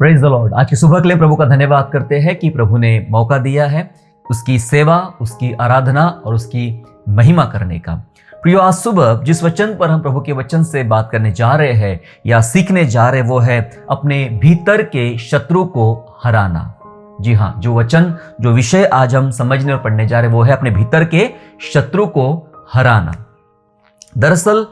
Praise the Lord. आज की सुबह के लिए प्रभु का धन्यवाद करते हैं कि प्रभु ने मौका दिया है उसकी सेवा, उसकी आराधना और उसकी महिमा करने का। प्रियो, आज सुबह जिस वचन पर हम प्रभु के वचन से बात करने जा रहे हैं या सीखने जा रहे हैं वो है अपने भीतर के शत्रु को हराना। जी हाँ, जो वचन, जो विषय आज हम समझने और पढ़ने जा रहे हैं वो है अपने भीतर के शत्रु को हराना। दरअसल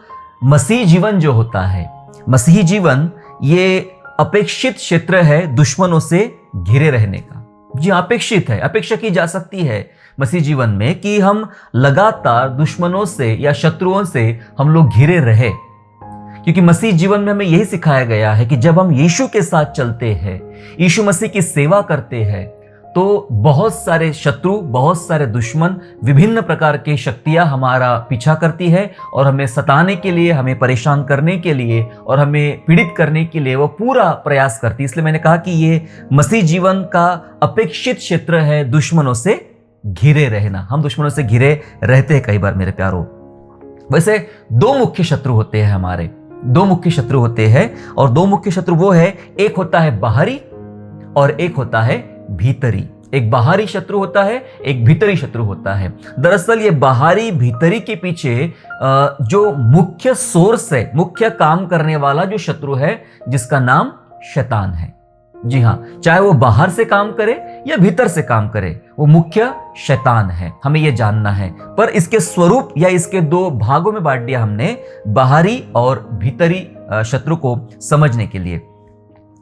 मसीह जीवन जो होता है, मसीही जीवन ये अपेक्षित क्षेत्र है दुश्मनों से घिरे रहने का। जी, अपेक्षित है, अपेक्षा की जा सकती है मसीह जीवन में कि हम लगातार दुश्मनों से या शत्रुओं से हम लोग घिरे रहे, क्योंकि मसीह जीवन में हमें यही सिखाया गया है कि जब हम यीशु के साथ चलते हैं, यीशु मसीह की सेवा करते हैं, तो बहुत सारे शत्रु, बहुत सारे दुश्मन, विभिन्न प्रकार की शक्तियां हमारा पीछा करती है और हमें सताने के लिए, हमें परेशान करने के लिए और हमें पीड़ित करने के लिए वो पूरा प्रयास करती है। इसलिए मैंने कहा कि ये मसीह जीवन का अपेक्षित क्षेत्र है दुश्मनों से घिरे रहना। हम दुश्मनों से घिरे रहते हैं कई बार मेरे प्यारों। वैसे दो मुख्य शत्रु होते हैं हमारे, दो मुख्य शत्रु होते हैं और दो मुख्य शत्रु वो है, एक होता है बाहरी और एक होता है भीतरी। एक बाहरी शत्रु होता है, एक भीतरी शत्रु होता है। दरअसल ये बाहरी भीतरी के पीछे जो मुख्य सोर्स है, मुख्य काम करने वाला जो शत्रु है, जिसका नाम शैतान है। जी हाँ, चाहे वो बाहर से काम करे या भीतर से काम करे, वो मुख्य शैतान है, हमें ये जानना है। पर इसके स्वरूप या इसके दो भागों में बांट दिया हमने, बाहरी और भीतरी शत्रु को समझने के लिए।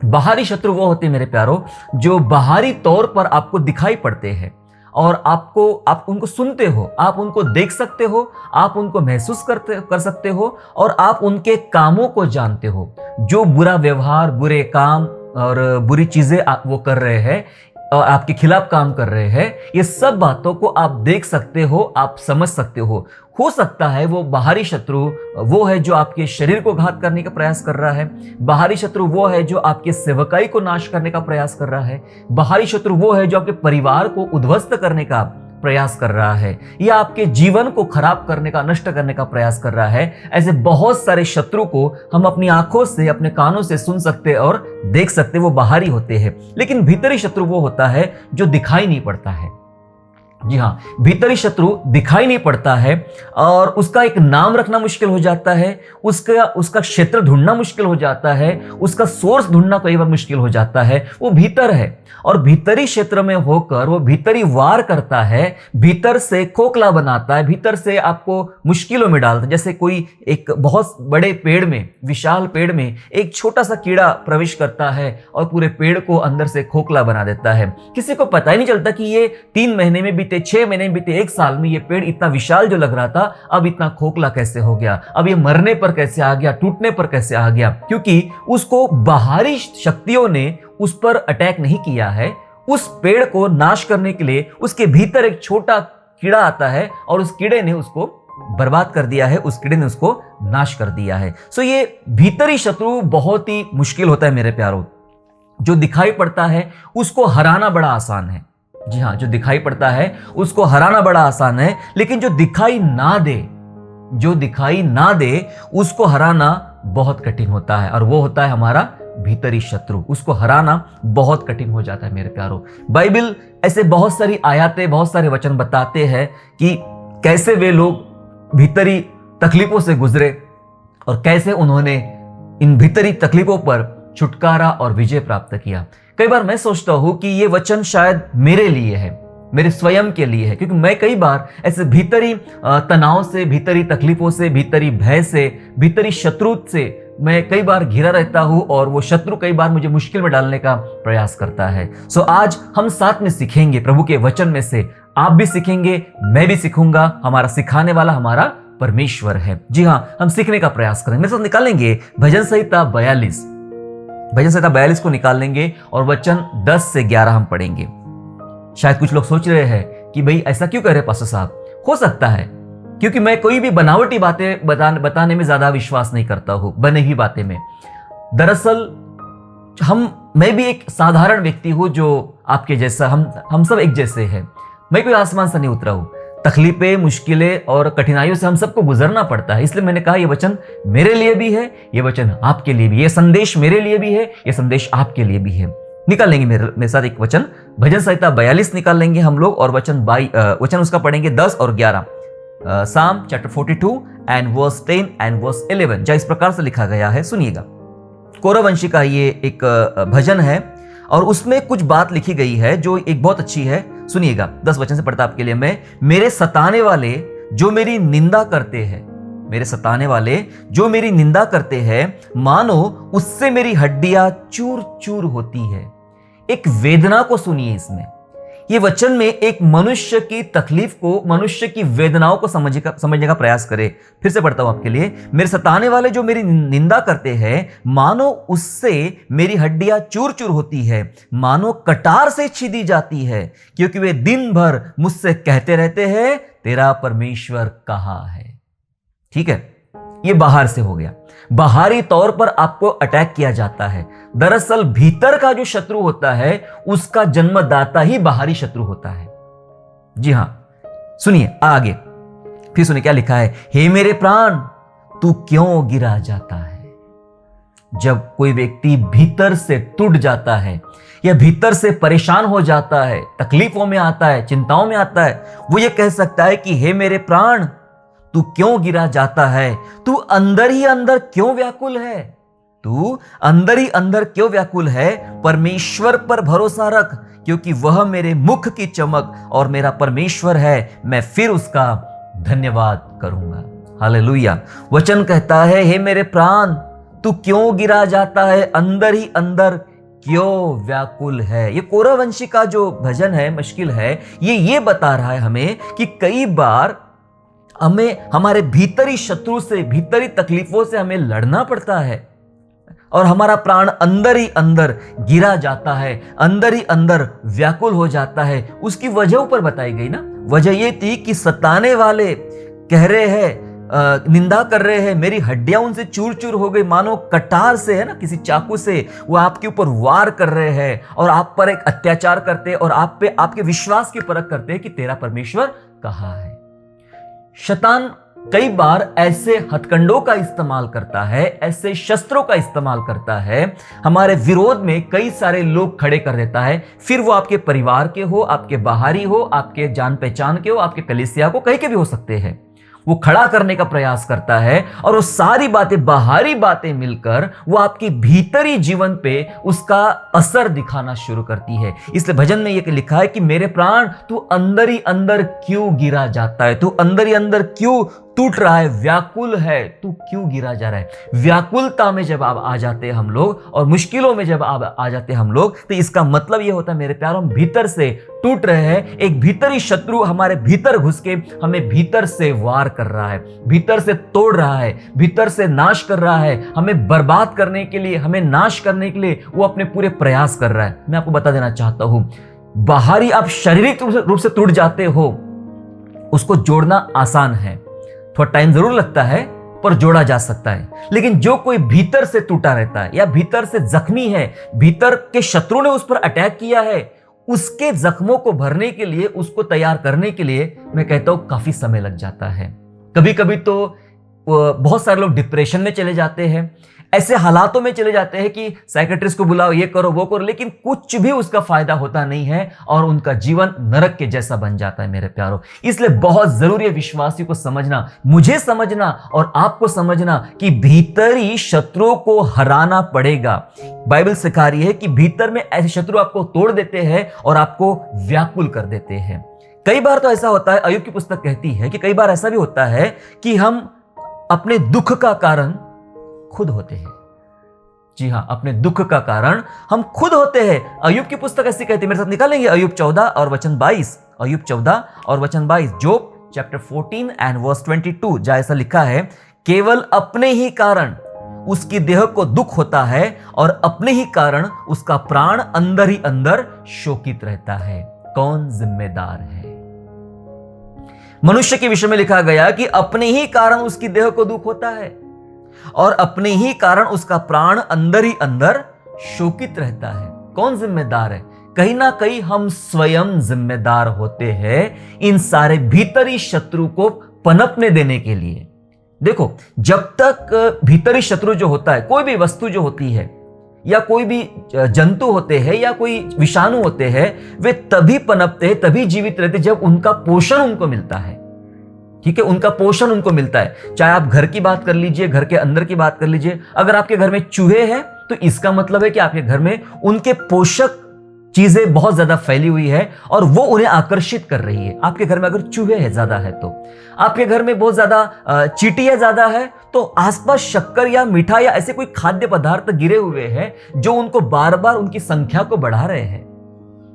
बाहरी शत्रु वो होते हैं मेरे प्यारों, जो बाहरी तौर पर आपको दिखाई पड़ते हैं और आप उनको सुनते हो, आप उनको देख सकते हो, आप उनको महसूस कर सकते हो और आप उनके कामों को जानते हो। जो बुरा व्यवहार, बुरे काम और बुरी चीजें वो कर रहे हैं और आपके खिलाफ काम कर रहे हैं, ये सब बातों को आप देख सकते हो, आप समझ सकते हो। हो सकता है वो बाहरी शत्रु वो है जो आपके शरीर को घात करने का प्रयास कर रहा है, बाहरी शत्रु वो है जो आपके सेवकाई को नाश करने का प्रयास कर रहा है, बाहरी शत्रु वो है जो आपके परिवार को उद्ध्वस्त करने का प्रयास कर रहा है या आपके जीवन को खराब करने का, नष्ट करने का प्रयास कर रहा है। ऐसे बहुत सारे शत्रु को हम अपनी आंखों से, अपने कानों से सुन सकते और देख सकते, वो बाहरी होते हैं। लेकिन भीतरी शत्रु वो होता है जो दिखाई नहीं पड़ता है। जी हाँ, भीतरी शत्रु दिखाई नहीं पड़ता है और उसका एक नाम रखना मुश्किल हो जाता है, उसका क्षेत्र ढूंढना मुश्किल हो जाता है, उसका सोर्स ढूंढना कई बार मुश्किल हो जाता है। वो भीतर है और भीतरी क्षेत्र में होकर वो भीतरी वार करता है, भीतर से खोखला बनाता है, भीतर से आपको मुश्किलों में डालता है। जैसे कोई एक बहुत बड़े पेड़ में, विशाल पेड़ में एक छोटा सा कीड़ा प्रवेश करता है और पूरे पेड़ को अंदर से खोखला बना देता है। किसी को पता ही नहीं चलता कि ये 3 महीने में बीते, 6 महीने में बीते, 1 साल में ये पेड़ इतना विशाल जो लग रहा था अब इतना खोखला कैसे हो गया, अब ये मरने पर कैसे आ गया, टूटने पर कैसे आ गया। क्योंकि उसको बाहरी शक्तियों ने उस पर अटैक नहीं किया है। उस पेड़ को नाश करने के लिए उसके भीतर एक छोटा कीड़ा आता है और उस कीड़े ने उसको बर्बाद कर दिया है, उस कीड़े ने उसको नाश कर दिया है। सो ये भीतरी शत्रु बहुत ही मुश्किल होता है मेरे प्यारों। जो दिखाई पड़ता है उसको हराना बड़ा आसान है। जी हाँ, जो दिखाई पड़ता है उसको हराना बड़ा आसान है, लेकिन जो दिखाई ना दे उसको हराना बहुत कठिन होता है और वो होता है हमारा भीतरी शत्रु। उसको हराना बहुत कठिन हो जाता है मेरे प्यारों। बाइबल ऐसे बहुत सारी आयतें, बहुत सारे वचन बताते हैं कि कैसे वे लोग भीतरी तकलीफों से गुजरे और कैसे उन्होंने इन भीतरी तकलीफों पर छुटकारा और विजय प्राप्त किया। कई बार मैं सोचता हूं कि ये वचन शायद मेरे लिए है, मेरे स्वयं के लिए है, क्योंकि मैं कई बार ऐसे भीतरी तनाव से, भीतरी तकलीफों से, भीतरी भय से, भीतरी शत्रु से मैं कई बार घिरा रहता हूं और वो शत्रु कई बार मुझे मुश्किल में डालने का प्रयास करता है। सो आज हम साथ में सीखेंगे प्रभु के वचन में से। आप भी सीखेंगे, मैं भी सीखूंगा, हमारा सिखाने वाला हमारा परमेश्वर है। जी हाँ, हम सीखने का प्रयास करेंगे। मेरे साथ निकालेंगे भजन संहिता 42 को निकाल लेंगे और वचन 10 से 11 हम पढ़ेंगे। शायद कुछ लोग सोच रहे हैं कि भाई ऐसा क्यों कह रहे पास्टर साहब। हो सकता है क्योंकि मैं कोई भी बनावटी बातें बताने में ज्यादा विश्वास नहीं करता हूं, बने हुई बातें में। दरअसल मैं भी एक साधारण व्यक्ति हूं जो आपके जैसा, हम सब एक जैसे हैं। मैं कोई आसमान से नहीं उतरा हूं। तकलीफें, मुश्किलें और कठिनाइयों से हम सबको गुजरना पड़ता है। इसलिए मैंने कहा ये वचन मेरे लिए भी है, ये वचन आपके लिए भी, ये संदेश मेरे लिए भी है, ये संदेश आपके लिए भी है। निकाल लेंगे मेरे साथ एक वचन, भजन संहिता 42 निकाल लेंगे हम लोग, और वचन उसका पढ़ेंगे 10 और 11। Psalm chapter 42 and verse 10 and verse 11, जहाँ इस प्रकार से लिखा गया है, सुनिएगा। कोरह वंशी का ये एक भजन है और उसमें कुछ बात लिखी गई है जो एक बहुत अच्छी है। सुनिएगा, 10 वचन से पढ़ता आपके लिए मैं। मेरे सताने वाले जो मेरी निंदा करते हैं, मेरे सताने वाले जो मेरी निंदा करते हैं, मानो उससे मेरी हड्डियां चूर चूर होती है। एक वेदना को सुनिए इसमें। ये वचन में एक मनुष्य की तकलीफ को, मनुष्य की वेदनाओं को समझने का प्रयास करे। फिर से पढ़ता हूं आपके लिए। मेरे सताने वाले जो मेरी निंदा करते हैं, मानो उससे मेरी हड्डियां चूर चूर होती है, मानो कटार से छीदी जाती है, क्योंकि वे दिन भर मुझसे कहते रहते हैं, तेरा परमेश्वर कहाँ है। ठीक है, ये बाहर से हो गया। बाहरी तौर पर आपको अटैक किया जाता है। दरअसल भीतर का जो शत्रु होता है, उसका जन्मदाता ही बाहरी शत्रु होता है। जी हां, सुनिए आगे, फिर सुनिए क्या लिखा है। हे मेरे प्राण, तू क्यों गिरा जाता है। जब कोई व्यक्ति भीतर से टूट जाता है या भीतर से परेशान हो जाता है, तकलीफों में आता है, चिंताओं में आता है, वो ये कह सकता है कि हे मेरे प्राण, तू क्यों गिरा जाता है, तू अंदर ही अंदर क्यों व्याकुल है, तू अंदर ही अंदर क्यों व्याकुल है। परमेश्वर पर भरोसा रख, क्योंकि वह मेरे मुख की चमक और मेरा परमेश्वर है, मैं फिर उसका धन्यवाद करूंगा। हालेलुया। वचन कहता है, हे मेरे प्राण, तू क्यों गिरा जाता है, अंदर ही अंदर क्यों व्याकुल है। ये कोरह वंशी का जो भजन है, मुश्किल है, ये बता रहा है हमें कि कई बार हमें हमारे भीतरी शत्रु से, भीतरी तकलीफों से हमें लड़ना पड़ता है और हमारा प्राण अंदर ही अंदर गिरा जाता है, अंदर ही अंदर व्याकुल हो जाता है। उसकी वजह ऊपर बताई गई ना। वजह ये थी कि सताने वाले कह रहे हैं, निंदा कर रहे हैं, मेरी हड्डियां उनसे चूर चूर हो गई, मानो कटार से, है ना, किसी चाकू से वो आपके ऊपर वार कर रहे हैं और आप पर एक अत्याचार करते हैं और आप पे आपके विश्वास की परख करते हैं कि तेरा परमेश्वर कहाँ है। शैतान कई बार ऐसे हथकंडों का इस्तेमाल करता है, ऐसे शस्त्रों का इस्तेमाल करता है, हमारे विरोध में कई सारे लोग खड़े कर देता है। फिर वो आपके परिवार के हो, आपके बाहरी हो, आपके जान पहचान के हो, आपके कलीसिया को, कहीं के भी हो सकते हैं। वो खड़ा करने का प्रयास करता है और वो सारी बातें, बाहरी बातें मिलकर वो आपकी भीतरी जीवन पे उसका असर दिखाना शुरू करती है। इसलिए भजन में ये लिखा है कि मेरे प्राण, तू अंदर ही अंदर क्यों गिरा जाता है, तू अंदर ही अंदर क्यों टूट रहा है, व्याकुल है, तू क्यों गिरा जा रहा है। व्याकुलता में जब आप आ जाते हैं हम लोग, और मुश्किलों में जब आप आ जाते हैं हम लोग, तो इसका मतलब ये होता है मेरे प्यारों, हम भीतर से टूट रहे हैं। एक भीतरी शत्रु हमारे भीतर घुस के हमें भीतर से वार कर रहा है, भीतर से तोड़ रहा है, भीतर से नाश कर रहा है, हमें बर्बाद करने के लिए, हमें नाश करने के लिए वो अपने पूरे प्रयास कर रहा है। मैं आपको बता देना चाहता हूं, बाहरी आप शारीरिक रूप से टूट जाते हो, उसको जोड़ना आसान है, थोड़ा टाइम जरूर लगता है, पर जोड़ा जा सकता है। लेकिन जो कोई भीतर से टूटा रहता है या भीतर से जख्मी है, भीतर के शत्रु ने उस पर अटैक किया है, उसके जख्मों को भरने के लिए, उसको तैयार करने के लिए, मैं कहता हूं काफी समय लग जाता है। कभी कभी तो बहुत सारे लोग डिप्रेशन में चले जाते हैं, ऐसे हालातों में चले जाते हैं कि साइकेट्रिस्ट को बुलाओ, ये करो वो करो, लेकिन कुछ भी उसका फायदा होता नहीं है और उनका जीवन नरक के जैसा बन जाता है मेरे प्यारों। इसलिए बहुत जरूरी है विश्वासियों को समझना, मुझे समझना और आपको समझना कि भीतरी शत्रुओं को हराना पड़ेगा। बाइबल सिखा रही है कि भीतर में ऐसे शत्रु आपको तोड़ देते हैं और आपको व्याकुल कर देते हैं। कई बार तो ऐसा होता है, अय्यूब की पुस्तक कहती है कि कई बार ऐसा भी होता है कि हम अपने दुख का कारण खुद होते हैं। जी हां, अपने दुख का कारण हम खुद होते हैं। अय्यूब की पुस्तक ऐसी कहती है, मेरे साथ निकालेंगे अय्यूब 14 और वचन 22। अय्यूब 14 और वचन 22, जोब चैप्टर 14 एंड वर्स 22, जहां ऐसा लिखा है, केवल अपने ही कारण उसकी देह को दुख होता है और अपने ही कारण उसका प्राण अंदर ही अंदर शोकित रहता है। कौन जिम्मेदार है? मनुष्य के विषय में लिखा गया कि अपने ही कारण उसकी देह को दुख होता है और अपने ही कारण उसका प्राण अंदर ही अंदर शोकित रहता है। कौन जिम्मेदार है? कहीं ना कहीं हम स्वयं जिम्मेदार होते हैं इन सारे भीतरी शत्रु को पनपने देने के लिए। देखो, जब तक भीतरी शत्रु जो होता है, कोई भी वस्तु जो होती है या कोई भी जंतु होते हैं या कोई विषाणु होते हैं, वे तभी पनपते हैं, तभी जीवित रहते जब उनका पोषण उनको मिलता है। ठीक है, उनका पोषण उनको मिलता है। चाहे आप घर की बात कर लीजिए, घर के अंदर की बात कर लीजिए, अगर आपके घर में चूहे हैं तो इसका मतलब है कि आपके घर में उनके पोषक चीजें बहुत ज्यादा फैली हुई है और वो उन्हें आकर्षित कर रही है। आपके घर में अगर चूहे हैं ज्यादा है तो, आपके घर में बहुत ज्यादा चींटियां ज्यादा है तो आसपास शक्कर या मिठाई या ऐसे कोई खाद्य पदार्थ गिरे हुए हैं जो उनको बार बार उनकी संख्या को बढ़ा रहे हैं।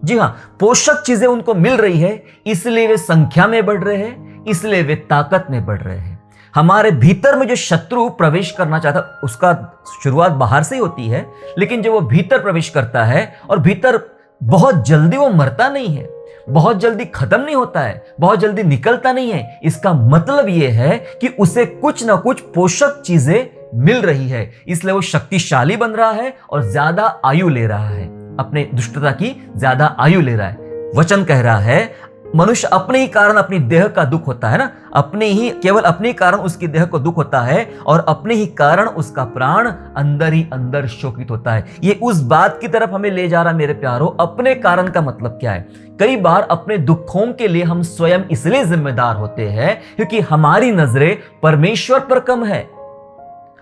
जी हाँ, पोषक चीजें उनको मिल रही है, इसलिए वे संख्या में बढ़ रहे हैं, इसलिए वे ताकत में बढ़ रहे हैं। हमारे भीतर में जो शत्रु प्रवेश करना चाहता, उसका शुरुआत बाहर से ही होती है, लेकिन जब वो भीतर प्रवेश करता है और भीतर बहुत जल्दी वो मरता नहीं है, बहुत जल्दी खत्म नहीं होता है, बहुत जल्दी निकलता नहीं है, इसका मतलब यह है कि उसे कुछ ना कुछ पोषक चीजें मिल रही है, इसलिए वो शक्तिशाली बन रहा है और ज्यादा आयु ले रहा है, अपने दुष्टता की ज्यादा आयु ले रहा है। वचन कह रहा है मनुष्य अपने ही कारण अपनी देह का दुख होता है ना, केवल अपने ही कारण उसकी देह को दुख होता है और अपने ही कारण उसका प्राण अंदर ही अंदर शोकित होता है। ये उस बात की तरफ हमें ले जा रहा मेरे प्यारो। अपने कारण का मतलब क्या है? कई बार अपने दुखों के लिए हम स्वयं इसलिए जिम्मेदार होते हैं क्योंकि हमारी नजरें परमेश्वर पर कम है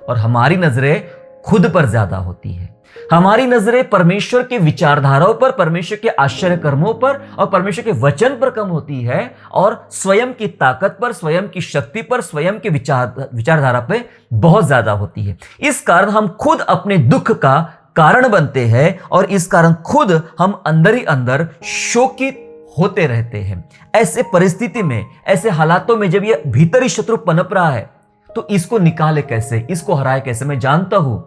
और हमारी नजरें खुद पर ज्यादा होती है। हमारी नजरें परमेश्वर के विचारधाराओं पर, परमेश्वर के आश्चर्य कर्मों पर और परमेश्वर के वचन पर कम होती है और स्वयं की ताकत पर, स्वयं की शक्ति पर, स्वयं के विचारधारा पे बहुत ज्यादा होती है। इस कारण हम खुद अपने दुख का कारण बनते हैं और इस कारण खुद हम अंदर ही अंदर शोकित होते रहते हैं। ऐसे परिस्थिति में, ऐसे हालातों में जब ये भीतरी शत्रु पनप रहा है तो इसको निकाले कैसे, इसको हराए कैसे? मैं जानता हूं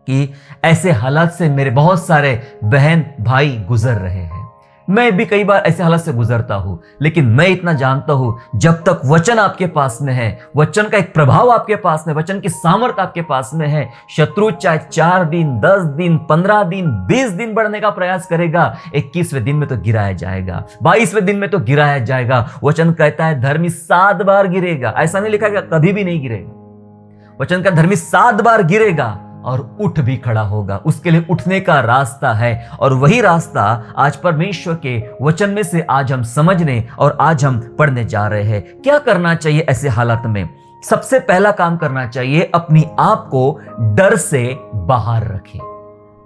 कि ऐसे हालात से मेरे बहुत सारे बहन भाई गुजर रहे हैं। मैं भी कई बार ऐसे हालात से गुजरता हूं, लेकिन मैं इतना जानता हूं, जब तक वचन आपके पास में है, वचन का एक प्रभाव आपके पास में, वचन की सामर्थ आपके पास में है, शत्रु चाहे 4 दिन, 10 दिन, 15 दिन, 20 दिन बढ़ने का प्रयास करेगा, 21वें दिन में तो गिराया जाएगा, 22वें दिन में तो गिराया जाएगा। वचन कहता है धर्मी 7 बार गिरेगा। ऐसा नहीं लिखा कि कभी भी नहीं गिरेगा। वचन का धर्मी 7 बार गिरेगा और उठ भी खड़ा होगा। उसके लिए उठने का रास्ता है और वही रास्ता आज परमेश्वर के वचन में से आज हम समझने और आज हम पढ़ने जा रहे हैं। क्या करना चाहिए ऐसे हालात में? सबसे पहला काम करना चाहिए, अपनी आप को डर से बाहर रखें।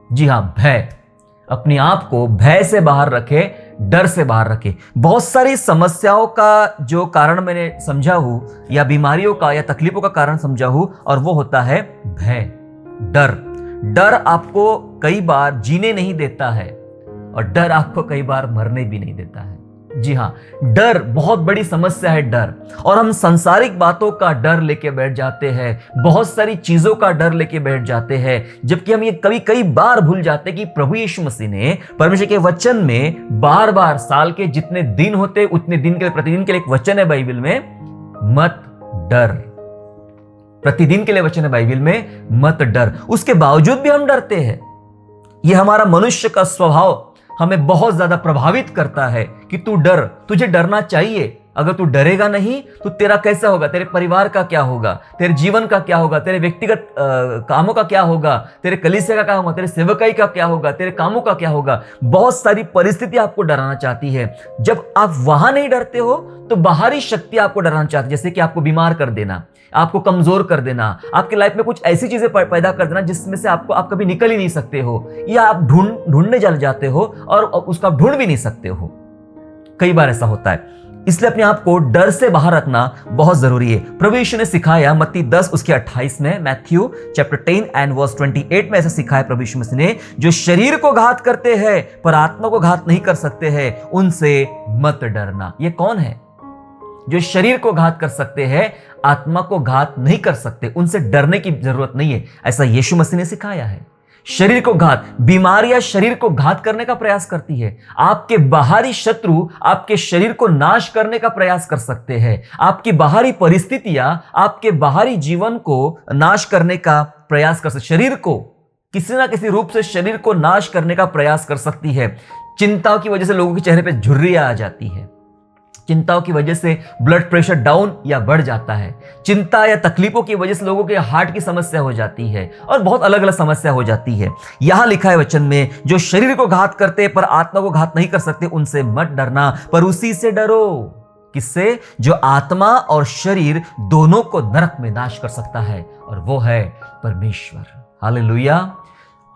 जी हां, भय। अपने आप को भय से बाहर रखे, डर से बाहर रखे। बहुत सारी समस्याओं का जो कारण मैंने समझा हूं या बीमारियों का या तकलीफों का कारण समझा हूं, और वो होता है भय, डर। डर आपको कई बार जीने नहीं देता है और डर आपको कई बार मरने भी नहीं देता है। जी हाँ, डर बहुत बड़ी समस्या है, डर। और हम सांसारिक बातों का डर लेके बैठ जाते हैं, बहुत सारी चीजों का डर लेके बैठ जाते हैं, जबकि हम ये कई बार भूल जाते हैं कि प्रभु यीशु मसीह ने परमेश्वर के वचन में बार बार, साल के जितने दिन होते उतने दिन के लिए, प्रतिदिन के लिए एक वचन है बाइबल में, मत डर। प्रतिदिन के लिए वचन है बाइबल में, मत डर। उसके बावजूद भी हम डरते हैं। यह हमारा मनुष्य का स्वभाव हमें बहुत ज्यादा प्रभावित करता है कि तू डर, तुझे डरना चाहिए। अगर तू डरेगा नहीं तो तेरा कैसा होगा, तेरे परिवार का क्या होगा, तेरे जीवन का क्या होगा, तेरे व्यक्तिगत कामों का क्या होगा, तेरे कलीसिया का क्या होगा, तेरे सेवकाई का क्या होगा, तेरे कामों का क्या होगा। बहुत सारी परिस्थिति आपको डराना चाहती है। जब आप वहां नहीं डरते हो तो बाहरी शक्ति आपको डराना चाहती है, जैसे कि आपको बीमार कर देना, आपको कमजोर कर देना, आपके लाइफ में कुछ ऐसी चीजें पैदा कर देना जिसमें से आप कभी निकल ही नहीं सकते हो, या आप ढूंढने चले जाते हो और उसका ढूंढ भी नहीं सकते हो। कई बार ऐसा होता है। इसलिए अपने आप को डर से बाहर रखना बहुत जरूरी है। प्रभु यीशु ने सिखाया मत्ती 10 उसके 28 में, मैथ्यू चैप्टर 10 एंड वर्स 28 में ऐसा सिखाया प्रभु यीशु मसीह ने, जो शरीर को घात करते हैं पर आत्मा को घात नहीं कर सकते हैं, उनसे मत डरना। ये कौन है? जो शरीर को घात कर सकते हैं, आत्मा को घात नहीं कर सकते, उनसे डरने की जरूरत नहीं है। ऐसा यीशु मसीह ने सिखाया है। शरीर को घात, बीमारियां शरीर को घात करने का प्रयास करती है। आपके बाहरी शत्रु आपके शरीर को नाश करने का प्रयास कर सकते हैं। आपकी बाहरी परिस्थितियां आपके बाहरी जीवन को नाश करने का प्रयास कर सकते, शरीर को किसी ना किसी रूप से शरीर को नाश करने का प्रयास कर सकती है। चिंताओं की वजह से लोगों के चेहरे पे झुर्रियां आ जाती है। चिंताओं की वजह से ब्लड प्रेशर डाउन या बढ़ जाता है। चिंता या तकलीफों की वजह से लोगों के हार्ट की समस्या हो जाती है और बहुत अलग अलग समस्या हो जाती है। यहां लिखा है वचन में, जो शरीर को घात करते पर आत्मा को घात नहीं कर सकते, उनसे मत डरना, पर उसी से डरो। किससे? जो आत्मा और शरीर दोनों को नरक में नाश कर सकता है, और वो है परमेश्वर। हालेलुया।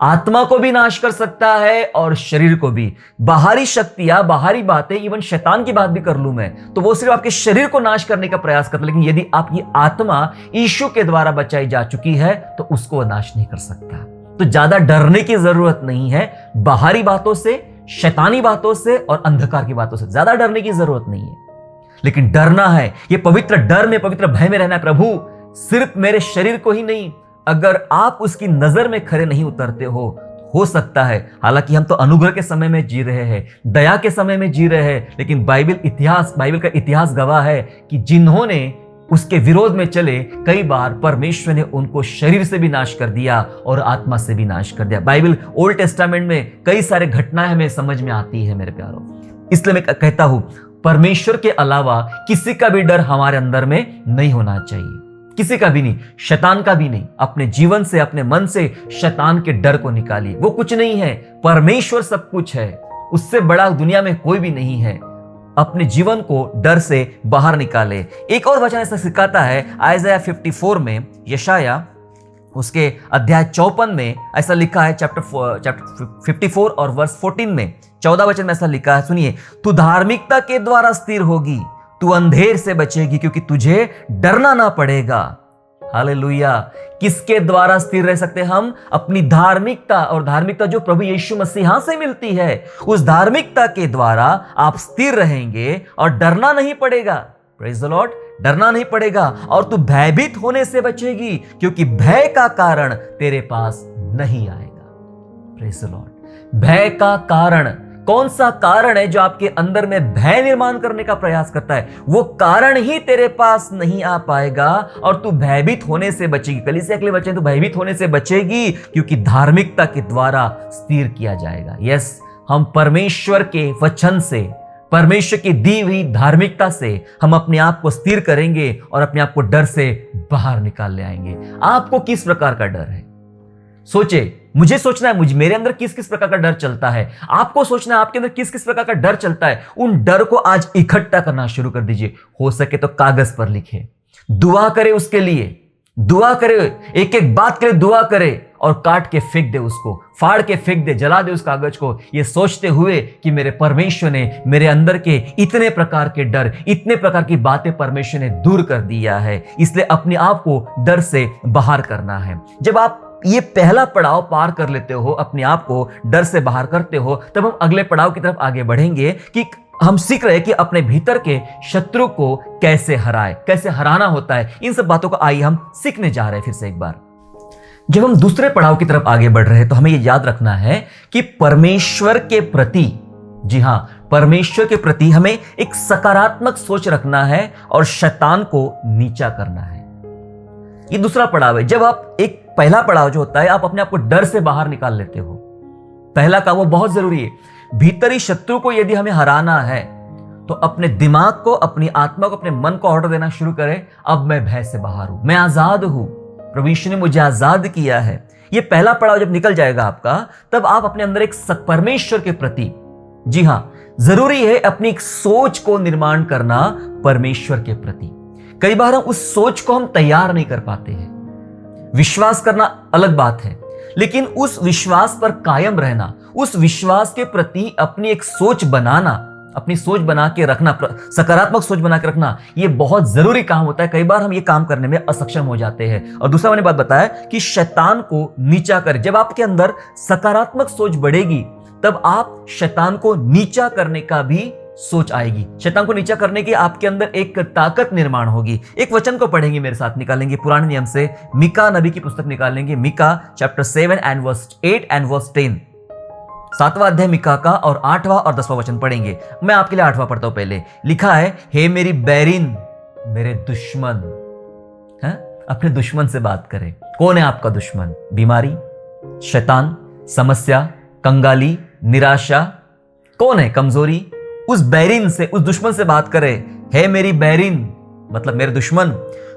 आत्मा को भी नाश कर सकता है और शरीर को भी। बाहरी शक्तियां, बाहरी बातें, इवन शैतान की बात भी कर लूं मैं, तो वो सिर्फ आपके शरीर को नाश करने का प्रयास करता है, लेकिन यदि आपकी आत्मा यीशु के द्वारा बचाई जा चुकी है तो उसको वो नाश नहीं कर सकता। तो ज्यादा डरने की जरूरत नहीं है बाहरी बातों से, शैतानी बातों से और अंधकार की बातों से। ज्यादा डरने की जरूरत नहीं है, लेकिन डरना है, ये पवित्र डर में, पवित्र भय में रहना है। प्रभु सिर्फ मेरे शरीर को ही नहीं, अगर आप उसकी नजर में खरे नहीं उतरते हो सकता है, हालांकि हम तो अनुग्रह के समय में जी रहे हैं, दया के समय में जी रहे हैं, लेकिन बाइबल का इतिहास गवाह है कि जिन्होंने उसके विरोध में चले, कई बार परमेश्वर ने उनको शरीर से भी नाश कर दिया और आत्मा से भी नाश कर दिया। बाइबल ओल्ड टेस्टामेंट में कई सारे घटनाएं हमें समझ में आती है मेरे प्यारों। इसलिए मैं कहता हूं, परमेश्वर के अलावा किसी का भी डर हमारे अंदर में नहीं होना चाहिए, किसी का भी नहीं, शैतान का भी नहीं। अपने जीवन से, अपने मन से शैतान के डर को निकालिए। वो कुछ नहीं है, परमेश्वर सब कुछ है, उससे बड़ा दुनिया में कोई भी नहीं है। अपने जीवन को डर से बाहर निकाले। एक और वचन ऐसा सिखाता है, आइज़ाया 54 में, यशाया उसके अध्याय 54 में ऐसा लिखा है, चैप्टर 54 और वर्स 14 में 14 वचन में ऐसा लिखा है, सुनिए, तू धार्मिकता के द्वारा स्थिर होगी, तू अंधेर से बचेगी, क्योंकि तुझे डरना ना पड़ेगा। हालेलुया। किसके द्वारा स्थिर रह सकते हम? अपनी धार्मिकता, और धार्मिकता जो प्रभु यीशु मसीह से मिलती है, उस धार्मिकता के द्वारा आप स्थिर रहेंगे और डरना नहीं पड़ेगा। Praise the Lord. डरना नहीं पड़ेगा और तू भयभीत होने से बचेगी, क्योंकि भय का कारण तेरे पास नहीं आएगा। Praise the Lord. भय का कारण, कौन सा कारण है जो आपके अंदर में भय निर्माण करने का प्रयास करता है? वो कारण ही तेरे पास नहीं आ पाएगा और तू भयभीत होने से बचेगी। कलीसिया के लिए वचन, तू भयभीत होने से बचेगी क्योंकि धार्मिकता के द्वारा स्थिर किया जाएगा। यस, हम परमेश्वर के वचन से, परमेश्वर की दी हुई धार्मिकता से हम अपने आप को स्थिर करेंगे और अपने आप को डर से बाहर निकाल ले आएंगे। आपको किस प्रकार का डर है? सोचे, मुझे सोचना है मुझे मेरे अंदर किस किस प्रकार का डर चलता है। आपको सोचना है आपके अंदर किस किस प्रकार का डर चलता है। उन डर को आज इकट्ठा करना शुरू कर दीजिए। हो सके तो कागज पर लिखे, दुआ करे उसके लिए, दुआ करे, एक एक बात के लिए दुआ करे और काट के फेंक दे उसको, फाड़ के फेंक दे, जला दे उस कागज को, ये सोचते हुए कि मेरे परमेश्वर ने मेरे अंदर के इतने प्रकार के डर, इतने प्रकार की बातें परमेश्वर ने दूर कर दिया है। इसलिए अपने आप को डर से बाहर करना है। जब आप ये पहला पड़ाव पार कर लेते हो, अपने आप को डर से बाहर करते हो, तब हम अगले पड़ाव की तरफ आगे बढ़ेंगे कि हम सीख रहे हैं कि अपने भीतर के शत्रु को कैसे हराए, कैसे हराना होता है। इन सब बातों को आइए हम सीखने जा रहे हैं फिर से एक बार। जब हम दूसरे पड़ाव की तरफ आगे बढ़ रहे हैं तो हमें यह याद रखना है कि परमेश्वर के प्रति, जी हां, परमेश्वर के प्रति हमें एक सकारात्मक सोच रखना है और शैतान को नीचा करना है। ये दूसरा पड़ाव है। जब आप एक पहला पड़ाव जो होता है, आप अपने आप को डर से बाहर निकाल लेते हो, पहला काम वो बहुत जरूरी है। भीतरी शत्रु को यदि हमें हराना है तो अपने दिमाग को, अपनी आत्मा को, अपने मन को ऑर्डर देना शुरू करें, अब मैं भय से बाहर हूं, मैं आजाद हूं, प्रभु यीशु ने मुझे आजाद किया है। ये पहला पड़ाव जब निकल जाएगा आपका, तब आप अपने अंदर एक परमेश्वर के प्रति, जी हां, जरूरी है अपनी एक सोच को निर्माण करना परमेश्वर के प्रति। कई बार हम उस सोच को हम तैयार नहीं कर पाते हैं। विश्वास करना अलग बात है, लेकिन उस विश्वास पर कायम रहना, उस विश्वास के प्रति अपनी एक सोच बनाना, अपनी सोच बना के रखना, सकारात्मक सोच बना के रखना, यह बहुत जरूरी काम होता है। कई बार हम ये काम करने में असक्षम हो जाते हैं। और दूसरा मैंने बात बताया कि शैतान को नीचा कर, जब आपके अंदर सकारात्मक सोच बढ़ेगी तब आप शैतान को नीचा करने का भी सोच आएगी। शैतान को नीचा करने की आपके अंदर एक ताकत निर्माण होगी। एक वचन को पढ़ेंगे मेरे साथ, निकालेंगे पुराने नियम से, मीका नबी की पुस्तक निकालेंगे, Micah chapter 7 and verse 8 and verse 10। 7वां अध्याय मीका का और 8वां और 10वां वचन पढ़ेंगे। मैं आपके लिए 8वां पढ़ता हूं। पहले लिखा है, हे मेरी बैरिन, मेरे दुश्मन। अपने दुश्मन से बात करें। कौन है आपका दुश्मन? बीमारी, शैतान, समस्या, कंगाली, निराशा, कौन है कमजोरी? उस बैरिन से, उस दुश्मन से बात करे, है मेरी बैरिन मतलब मेरे दुश्मन,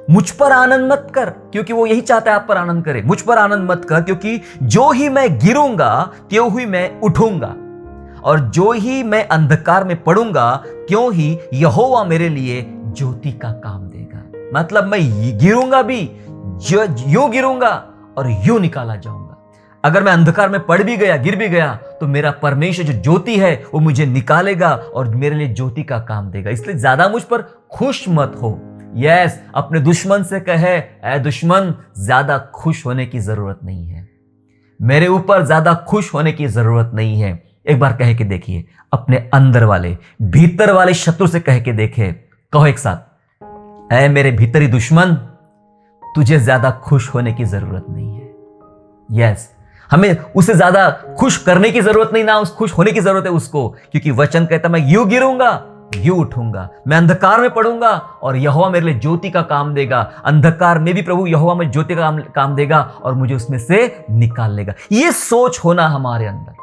मुझ पर आनंद मत कर, क्योंकि वो यही चाहता है आप पर आनंद करे। मुझ पर आनंद मत कर, क्योंकि जो ही मैं गिरूंगा त्यों ही मैं उठूंगा, और जो ही मैं अंधकार में पड़ूंगा त्यों ही यहोवा मेरे लिए ज्योति का काम देगा। मतलब मैं गिरूंगा भी, यूं गिरूंगा और यूं निकाला जाऊंगा। अगर मैं अंधकार में पड़ भी गया, गिर भी गया, तो मेरा परमेश्वर जो ज्योति है वो मुझे निकालेगा और मेरे लिए ज्योति का काम देगा। इसलिए ज्यादा मुझ पर खुश मत हो। यस, अपने दुश्मन से कहे, ऐ दुश्मन, ज्यादा खुश होने की जरूरत नहीं है, मेरे ऊपर ज्यादा खुश होने की जरूरत नहीं है। एक बार कह के देखिए, अपने अंदर वाले, भीतर वाले शत्रु से कह के देखे, कहो एक साथ, ऐ मेरे भीतरी दुश्मन, तुझे ज्यादा खुश होने की जरूरत नहीं है। यस, हमें उसे ज्यादा खुश करने की जरूरत नहीं, ना उस खुश होने की जरूरत है उसको, क्योंकि वचन कहता मैं यूं गिरूंगा यूं उठूंगा, मैं अंधकार में पड़ूंगा और यहोवा मेरे लिए ज्योति का काम देगा। अंधकार में भी प्रभु यहोवा में ज्योति का काम देगा और मुझे उसमें से निकाल लेगा। ये सोच होना हमारे अंदर।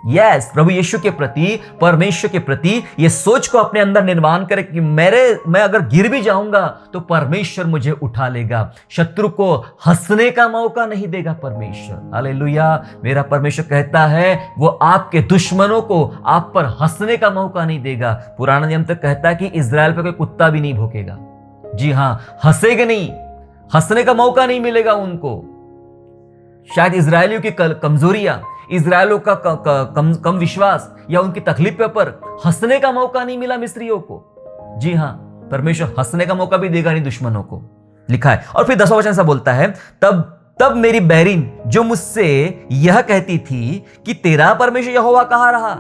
यस, प्रभु यीशु के प्रति, परमेश्वर के प्रति ये सोच को अपने अंदर निर्माण करें कि मैं अगर गिर भी जाऊंगा तो परमेश्वर मुझे उठा लेगा। शत्रु को हंसने का मौका नहीं देगा परमेश्वर। हालेलुया। मेरा परमेश्वर कहता है वो आपके दुश्मनों को आप पर हंसने का मौका नहीं देगा। पुराना नियम तक कहता है कि इजराइल पर कोई कुत्ता भी नहीं भौंकेगा। जी हां, हंसेगा नहीं, हंसने का मौका नहीं मिलेगा उनको। शायद इजरायलियों की कमजोरियां, इजरायलों का कम विश्वास या उनकी तकलीफों पर हंसने का मौका नहीं मिला मिस्रियों को। जी हां, परमेश्वर हंसने का मौका भी देगा नहीं दुश्मनों को, लिखा है। और फिर 10वां वचन से बोलता है, तब मेरी बैरिन जो मुझसे यह कहती थी कि तेरा परमेश्वर यहोवा कहां रहा।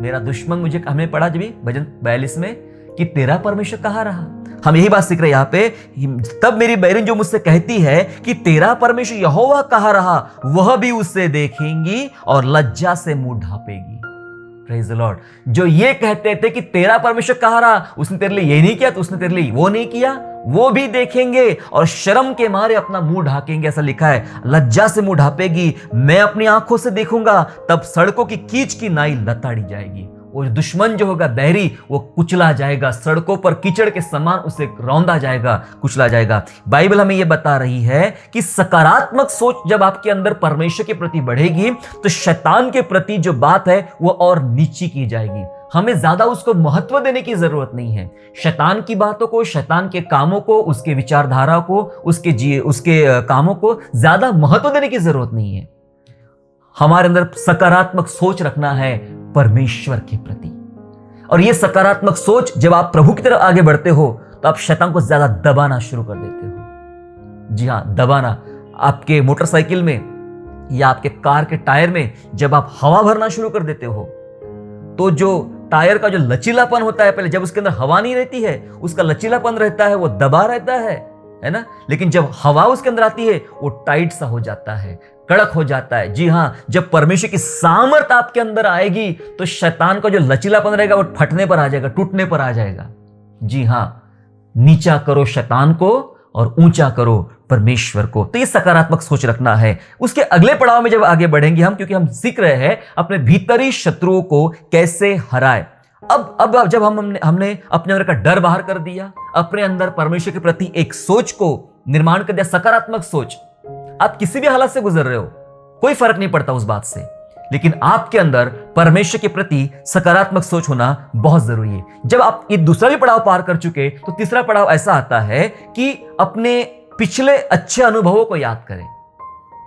मेरा दुश्मन मुझे हमें पढ़ा जब भजन 42 में कि तेरा परमेश्वर कहां रहा। हम यही बात सीख रहे हैं यहां पे। तब मेरी बैरिन जो मुझसे कहती है कि तेरा परमेश्वर यहोवा कहां रहा, वह भी उससे देखेंगी और लज्जा से मुंह ढांपेगी। Praise the Lord. जो ये कहते थे कि तेरा परमेश्वर कहां रहा, उसने तेरे लिए ये नहीं किया तो उसने तेरे लिए वो नहीं किया, वो भी देखेंगे और शर्म के मारे अपना मुंह ढाकेंगे। ऐसा लिखा है, लज्जा से मुंह ढांपेगी। मैं अपनी आंखों से देखूंगा, तब सड़कों की कीच की नाई लताड़ी जाएगी। वो दुश्मन जो होगा बैरी, वो कुचला जाएगा, सड़कों पर कीचड़ के समान उसे रौंदा जाएगा, कुचला जाएगा। बाइबल हमें यह बता रही है कि सकारात्मक सोच जब आपके अंदर परमेश्वर के प्रति बढ़ेगी तो शैतान के प्रति जो बात है वो और नीची की जाएगी। हमें ज्यादा उसको महत्व देने की जरूरत नहीं है। शैतान की बातों को, शैतान के कामों को, उसके विचारधारा को, उसके कामों को ज्यादा महत्व देने की जरूरत नहीं है। हमारे अंदर सकारात्मक सोच रखना है परमेश्वर के प्रति। और यह सकारात्मक सोच जब आप प्रभु की तरफ आगे बढ़ते हो तो आप शैतान को ज्यादा दबाना शुरू कर देते हो। जी हां, दबाना। आपके मोटरसाइकिल में या आपके कार के टायर में जब आप हवा भरना शुरू कर देते हो तो जो टायर का जो लचीलापन होता है, पहले जब उसके अंदर हवा नहीं रहती है, उसका लचीलापन रहता है, वो दबा रहता है ना। लेकिन जब हवा उसके अंदर आती है वो टाइट सा हो जाता है, कड़क हो जाता है। जी हां, जब परमेश्वर की सामर्थ आपके अंदर आएगी तो शैतान का जो लचीलापन रहेगा वो फटने पर आ जाएगा, टूटने पर आ जाएगा। जी हां, नीचा करो शैतान को और ऊंचा करो परमेश्वर को। तो ये सकारात्मक सोच रखना है। उसके अगले पड़ाव में जब आगे बढ़ेंगे हम, क्योंकि हम सीख रहे हैं अपने भीतरी शत्रुओं को कैसे हराए। अब जब हमने अपने अंदर का डर बाहर कर दिया, अपने अंदर परमेश्वर के प्रति एक सोच को निर्माण कर दिया, सकारात्मक सोच। आप किसी भी हालत से गुजर रहे हो, कोई फर्क नहीं पड़ता उस बात से, लेकिन आपके अंदर परमेश्वर के प्रति सकारात्मक सोच होना बहुत जरूरी है। जब आप ये दूसरा भी पड़ाव पार कर चुके तो तीसरा पड़ाव ऐसा आता है कि अपने पिछले अच्छे अनुभवों को याद करें।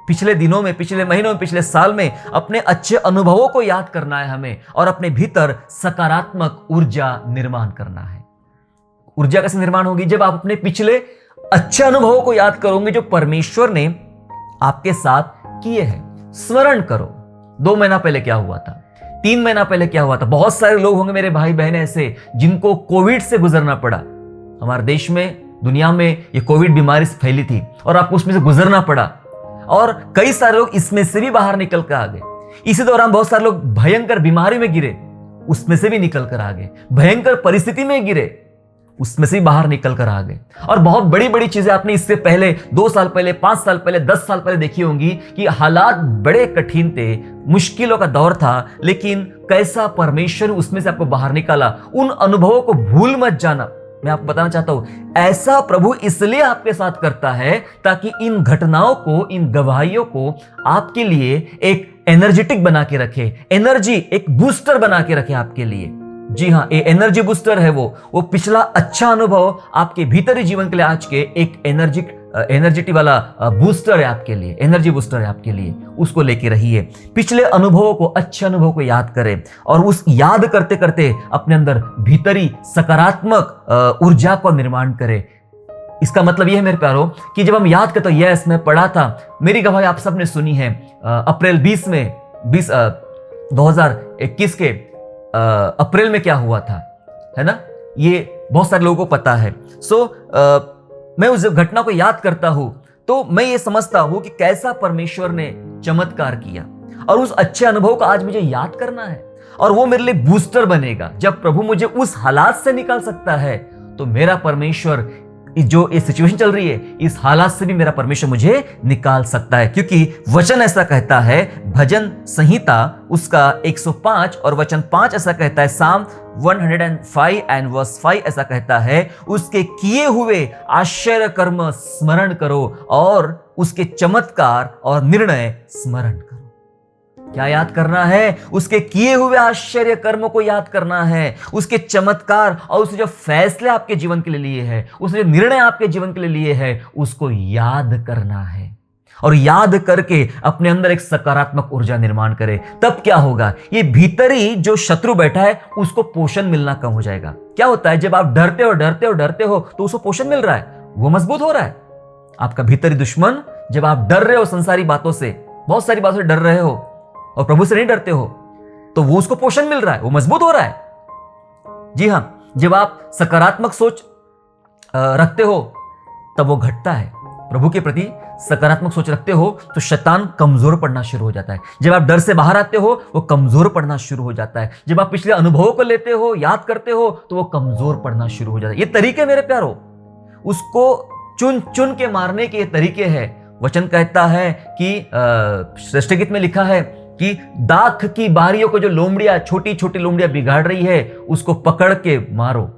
पिछले दिनों में, पिछले महीनों में, पिछले साल में अपने अच्छे अनुभवों को याद करना है हमें और अपने भीतर सकारात्मक ऊर्जा निर्माण करना है। ऊर्जा कैसे निर्माण होगी? जब आप अपने पिछले अच्छे अनुभवों को याद करोगे जो परमेश्वर ने आपके साथ किए हैं। स्मरण करो 2 महीना पहले क्या हुआ था, 3 महीना पहले क्या हुआ था। बहुत सारे लोग होंगे मेरे भाई बहन ऐसे जिनको कोविड से गुजरना पड़ा। हमारे देश में, दुनिया में ये कोविड बीमारी फैली थी और आपको उसमें से गुजरना पड़ा और कई सारे लोग इसमें से भी बाहर निकल कर आ गए। इसी दौरान बहुत सारे लोग भयंकर बीमारी में गिरे, उसमें से भी निकल कर आ गए। भयंकर परिस्थिति में गिरे, उसमें से बाहर निकल कर आ गए। और बहुत बड़ी बड़ी चीजें आपने इससे पहले 2 साल पहले, 5 साल पहले, 10 साल पहले देखी होंगी कि हालात बड़े कठिन थे, मुश्किलों का दौर था, लेकिन कैसा परमेश्वर उसमें से आपको बाहर निकाला। उन अनुभवों को भूल मत जाना। मैं आपको बताना चाहता हूं, ऐसा प्रभु इसलिए आपके साथ करता है ताकि इन घटनाओं को, इन गवाहियों को आपके लिए एक एनर्जेटिक बना के रखे, एनर्जी एक बूस्टर बना के रखे आपके लिए। जी हां, ये एनर्जी बूस्टर है। वो पिछला अच्छा अनुभव आपके भीतरी जीवन के लिए आज के एक एनर्जेटिक वाला बूस्टर है आपके लिए, एनर्जी बूस्टर है आपके लिए। उसको लेके रहिए, पिछले अनुभवों को, अच्छे अनुभव को याद करें और उस याद करते करते अपने अंदर भीतरी सकारात्मक ऊर्जा को निर्माण करें। इसका मतलब यह है मेरे प्यारो कि जब हम याद करते, यस मैं पढ़ा था, मेरी गवाही आप सबने सुनी है, अप्रैल 2021 के अप्रैल में क्या हुआ था, है ना, ये बहुत सारे लोगों को पता है। मैं उस घटना को याद करता हूं तो मैं ये समझता हूं कि कैसा परमेश्वर ने चमत्कार किया, और उस अच्छे अनुभव को आज मुझे याद करना है, और वो मेरे लिए बूस्टर बनेगा। जब प्रभु मुझे उस हालात से निकाल सकता है तो मेरा परमेश्वर, जो ये सिचुएशन चल रही है, इस हालात से भी मेरा परमेश्वर मुझे निकाल सकता है, क्योंकि वचन ऐसा कहता है, भजन संहिता उसका 105 और वचन 5 ऐसा कहता है, साम 105 एंड वर्स 5 ऐसा कहता है, उसके किए हुए आश्चर्य कर्म स्मरण करो और उसके चमत्कार और निर्णय स्मरण करो। क्या याद करना है? उसके किए हुए आश्चर्य कर्मों को याद करना है, उसके चमत्कार और उसने जो फैसले आपके जीवन के लिए लिए हैं, उसने जो निर्णय आपके जीवन के लिए लिए हैं, उसको याद करना है। और याद करके अपने अंदर एक सकारात्मक ऊर्जा निर्माण करे। तब क्या होगा? ये भीतरी जो शत्रु बैठा है उसको पोषण मिलना कम हो जाएगा। क्या होता है जब आप डरते हो तो उसको पोषण मिल रहा है, वो मजबूत हो रहा है। आपका भीतरी दुश्मन, जब आप डर रहे हो संसारी बातों से, बहुत सारी बातों से डर रहे हो और प्रभु से नहीं डरते हो, तो वो उसको पोषण मिल रहा है, वो मजबूत हो रहा है। जी हां, जब आप सकारात्मक सोच रखते हो तब वो घटता है। प्रभु के प्रति सकारात्मक सोच रखते हो तो शैतान कमजोर पड़ना शुरू हो जाता है। जब आप डर से बाहर आते हो वो कमजोर पड़ना शुरू हो जाता है। जब आप पिछले अनुभवों को लेते हो, याद करते हो, तो वो कमजोर पड़ना शुरू हो जाता है। ये तरीके मेरे प्यारो, उसको चुन चुन के मारने के ये तरीके हैं। वचन कहता है कि श्रेष्ठ गीत में लिखा है कि दाख की बारियों को जो लोमड़ियां, छोटी छोटी लोमड़ियां बिगाड़ रही है, उसको पकड़ के मारो,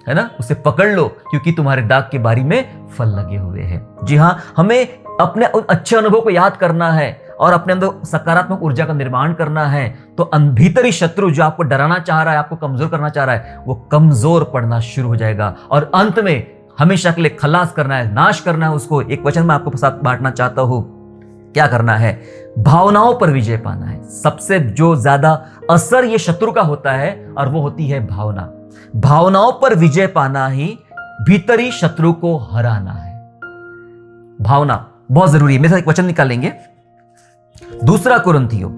है ना, उसे पकड़ लो, क्योंकि तुम्हारे दाग की बारी में फल लगे हुए हैं। जी हां, हमें अपने उन अच्छे अनुभव को याद करना है और अपने अंदर सकारात्मक ऊर्जा का निर्माण करना है। तो भीतरी शत्रु जो आपको डराना चाह रहा है, आपको कमजोर करना चाह रहा है, वो कमजोर पड़ना शुरू हो जाएगा और अंत में हमेशा के लिए खलास करना है, नाश करना है उसको। एक वचन में आपको साथ बांटना चाहता हूं, क्या करना है? भावनाओं पर विजय पाना है। सबसे जो ज्यादा असर ये शत्रु का होता है और वो होती है भावना। भावनाओं पर विजय पाना ही भीतरी शत्रु को हराना है। भावना बहुत जरूरी है। मेरे साथ एक वचन निकालेंगे, 2 कुरिन्थियों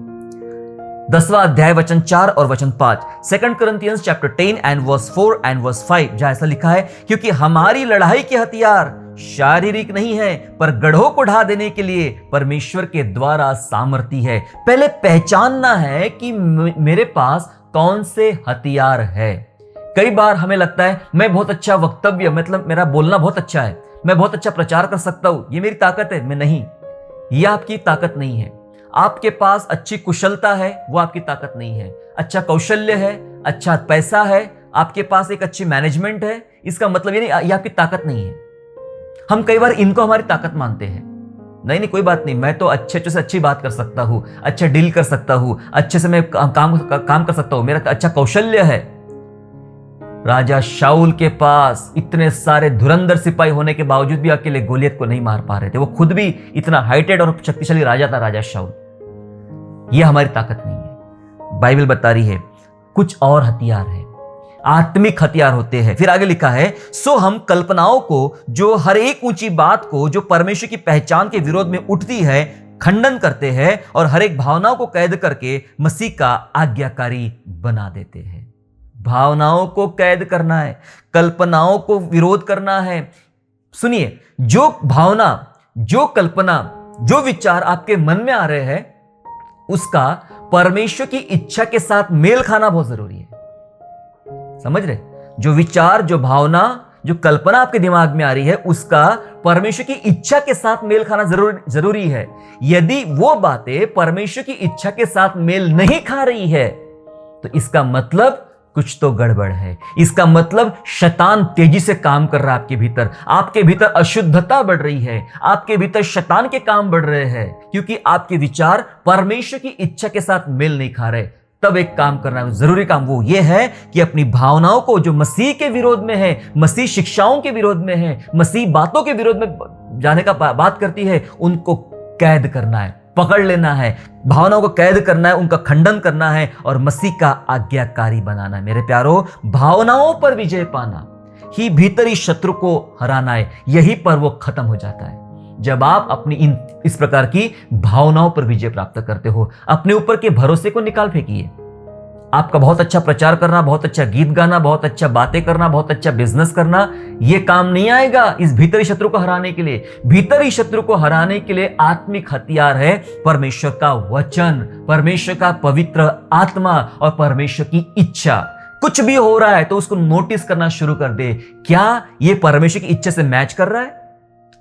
10वां अध्याय वचन 4 और वचन 5, 2 Corinthians chapter 10 and verse 4 and verse 5, जहां ऐसा लिखा है, क्योंकि हमारी लड़ाई के हथियार शारीरिक नहीं है, पर गढ़ों को ढा देने के लिए परमेश्वर के द्वारा सामर्थी है। पहले पहचानना है कि मेरे पास कौन से हथियार है। कई बार हमें लगता है मैं बहुत अच्छा वक्तव्य, मतलब मेरा बोलना बहुत अच्छा है, मैं बहुत अच्छा प्रचार कर सकता हूं, ये मेरी ताकत है। मैं नहीं, ये आपकी ताकत नहीं है। आपके पास अच्छी कुशलता है, वो आपकी ताकत नहीं है। अच्छा कौशल्य है, अच्छा पैसा है, आपके पास एक अच्छी मैनेजमेंट है, इसका मतलब ये नहीं ये आपकी ताकत नहीं है। हम कई बार इनको हमारी ताकत मानते हैं। नहीं, कोई बात नहीं, मैं तो अच्छे से अच्छी बात कर सकता हूं, अच्छा डील कर सकता हूं, अच्छे से मैं काम कर सकता हूं, मेरा अच्छा कौशल्य है। राजा शाऊल के पास इतने सारे धुरंधर सिपाही होने के बावजूद भी अकेले गोलियत को नहीं मार पा रहे थे। वो खुद भी इतना हाइटेड और शक्तिशाली राजा था, राजा शाऊल। ये हमारी ताकत नहीं है। बाइबल बता रही है कुछ और हथियार है, आत्मिक हथियार होते हैं। फिर आगे लिखा है, सो हम कल्पनाओं को, जो हर एक ऊंची बात को जो परमेश्वर की पहचान के विरोध में उठती है, खंडन करते हैं और हर एक भावनाओं को कैद करके मसीह का आज्ञाकारी बना देते हैं। भावनाओं को कैद करना है, कल्पनाओं को विरोध करना है। सुनिए, जो भावना, जो कल्पना, जो विचार आपके मन में आ रहे हैं, उसका परमेश्वर की इच्छा के साथ मेल खाना बहुत जरूरी है। समझ रहे? जो विचार, जो भावना, जो कल्पना आपके दिमाग में आ रही है, उसका परमेश्वर की इच्छा के साथ मेल खाना जरूरी है। यदि वो बातें परमेश्वर की इच्छा के साथ मेल नहीं खा रही है, तो इसका मतलब कुछ तो गड़बड़ है। इसका मतलब शैतान तेजी से काम कर रहा है आपके भीतर अशुद्धता बढ़ रही है, आपके भीतर शैतान के काम बढ़ रहे हैं, क्योंकि आपके विचार परमेश्वर की इच्छा के साथ मेल नहीं खा रहे। तब एक काम करना है, जरूरी काम वो ये है कि अपनी भावनाओं को, जो मसीह के विरोध में है, मसीह शिक्षाओं के विरोध में है, मसीह बातों के विरोध में जाने का बात करती है, उनको कैद करना है, पकड़ लेना है, भावनाओं को कैद करना है, उनका खंडन करना है और मसीह का आज्ञाकारी बनाना है। मेरे प्यारो, भावनाओं पर विजय पाना ही भीतरी शत्रु को हराना है। यही पर वो खत्म हो जाता है जब आप अपनी इस प्रकार की भावनाओं पर विजय प्राप्त करते हो। अपने ऊपर के भरोसे को निकाल फेंकिए। आपका बहुत अच्छा प्रचार करना, बहुत अच्छा गीत गाना, बहुत अच्छा बातें करना, बहुत अच्छा बिजनेस करना, यह काम नहीं आएगा इस भीतरी शत्रु को हराने के लिए। भीतरी शत्रु को हराने के लिए आत्मिक हथियार है परमेश्वर का वचन, परमेश्वर का पवित्र आत्मा और परमेश्वर की इच्छा। कुछ भी हो रहा है तो उसको नोटिस करना शुरू कर दे, क्या यह परमेश्वर की इच्छा से मैच कर रहा है?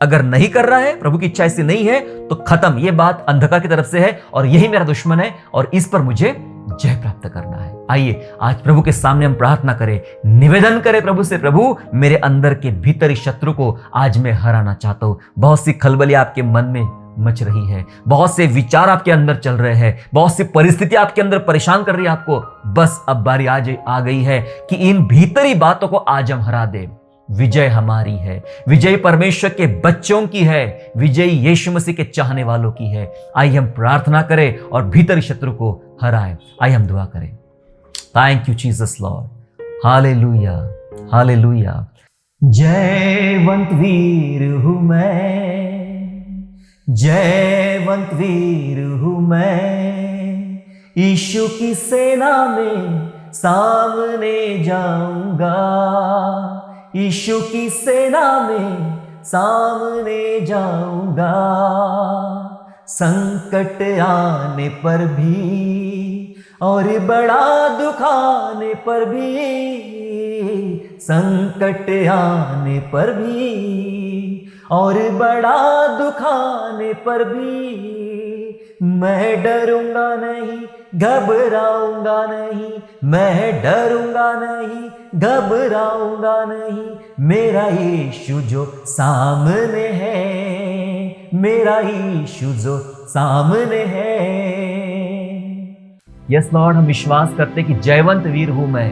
अगर नहीं कर रहा है, प्रभु की इच्छा ऐसी नहीं है, तो खत्म, यह बात अंधकार की तरफ से है और यही मेरा दुश्मन है और इस पर मुझे जय प्राप्त करना है। आइए आज प्रभु के सामने हम प्रार्थना करें, निवेदन करें प्रभु से, प्रभु मेरे अंदर के भीतरी शत्रु को आज मैं हराना चाहता हूं। बहुत सी खलबली आपके मन में मच रही है, बहुत से विचार आपके अंदर चल रहे हैं, बहुत सी परिस्थिति आपके अंदर परेशान कर रही है आपको। बस अब बारी आज आ गई है कि इन भीतरी बातों को आज हम हरा दें। विजय हमारी है, विजय परमेश्वर के बच्चों की है, विजय यीशु मसीह के चाहने वालों की है। आइए हम प्रार्थना करें और भीतरी शत्रु को हराएं। आइए हम दुआ करें। Thank you Jesus Lord, hallelujah hallelujah. जयवंत वीर हूं मैं, जयवंत वीर हूं मैं, यीशु की सेना में सामने जाऊंगा, यीशु की सेना में सामने जाऊंगा। संकट आने पर भी और बड़ा दुख आने पर भी, संकट आने पर भी और बड़ा दुख आने पर भी, मैं डरूंगा नहीं, घबराऊंगा नहीं, मैं डरूंगा नहीं, घबराऊंगा नहीं। मेरा यीशु जो सामने है, मेरा यीशु जो सामने है। यस लॉर्ड, हम विश्वास करते कि जयवंत वीर हूं मैं,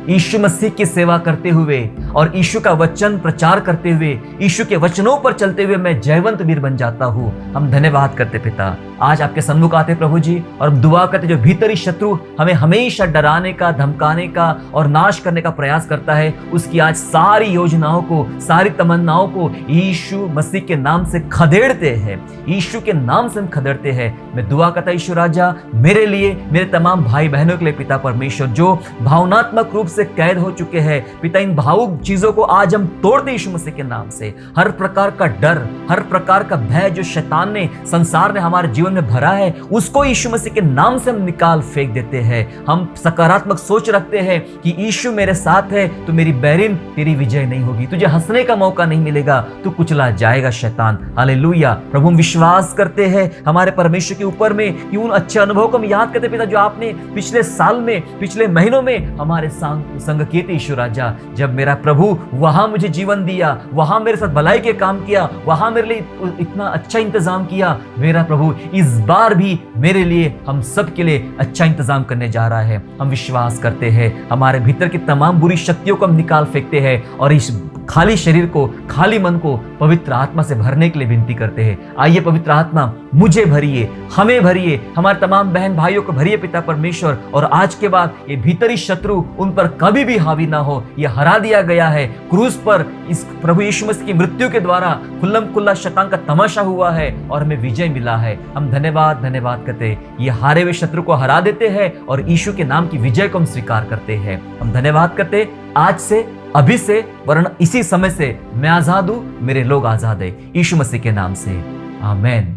यीशु मसीह की सेवा करते हुए और यीशु का वचन प्रचार करते हुए, यीशु के वचनों पर चलते हुए मैं जयवंत वीर बन जाता हूं। हम धन्यवाद करते पिता, आज आपके सन्मुख आते प्रभु जी और हम दुआ करते, जो भीतरी शत्रु हमें हमेशा डराने का, धमकाने का और नाश करने का प्रयास करता है, उसकी आज सारी योजनाओं को, सारी तमन्नाओं को यीशु मसीह के नाम से खदेड़ते हैं, यीशु के नाम से हम खदेड़ते हैं। मैं दुआ करता यीशु राजा, मेरे लिए, मेरे तमाम भाई बहनों के लिए पिता परमेश्वर, जो भावनात्मक रूप से कैद हो चुके हैं पिता, इन भावुक चीजों को आज हम तोड़ते यीशु मसीह के नाम से। हर प्रकार का डर, हर प्रकार का भय जो शैतान ने, संसार ने हमारे जीवन में भरा है, उसको यीशु मसीह के नाम से हम निकाल फेंक देते हैं। हम सकारात्मक सोच रखते हैं कि यीशु मेरे साथ है तो मेरी बैरिन, तेरी विजय नहीं होगी, तुझे हंसने का मौका नहीं मिलेगा, तू कुचला जाएगा शैतान। हालेलुया। प्रभु हम विश्वास करते हैं हमारे परमेश्वर के ऊपर में कि उन अच्छे अनुभव को हम याद करते पिता, जो आपने पिछले साल में, पिछले महीनों में हमारे संग किए थे यीशु राजा। जब मेरा प्रभु वहां मुझे जीवन दिया, वहां मेरे साथ भलाई के काम किया, वहां मेरे लिए इतना अच्छा इंतजाम किया, मेरा प्रभु इस बार भी मेरे लिए, हम सब के लिए अच्छा इंतजाम करने जा रहा है। हम विश्वास करते हैं, हमारे भीतर की तमाम बुरी शक्तियों को हम निकाल फेंकते हैं और इस खाली शरीर को, खाली मन को पवित्र आत्मा से भरने के लिए विनती करते हैं। आइए पवित्र आत्मा मुझे भरिए, हमें भरिए, हमारे तमाम बहन भाइयों को भरिए पिता परमेश्वर, और आज के बाद ये भीतरी शत्रु उन पर कभी भी हावी ना हो। ये हरा दिया गया है क्रूस पर, इस प्रभु यीशु मसीह की मृत्यु के द्वारा खुल्लम खुल्ला शैतान का तमाशा हुआ है और हमें विजय मिला है। हम धन्यवाद करते हैं, ये हारे हुए शत्रु को हरा देते हैं और यीशु के नाम की विजय को हम स्वीकार करते हैं। हम धन्यवाद करते हैं आज से, अभी से, वरन इसी समय से मैं आजाद हूं, मेरे लोग आजाद है, यीशु मसीह के नाम से, आमीन।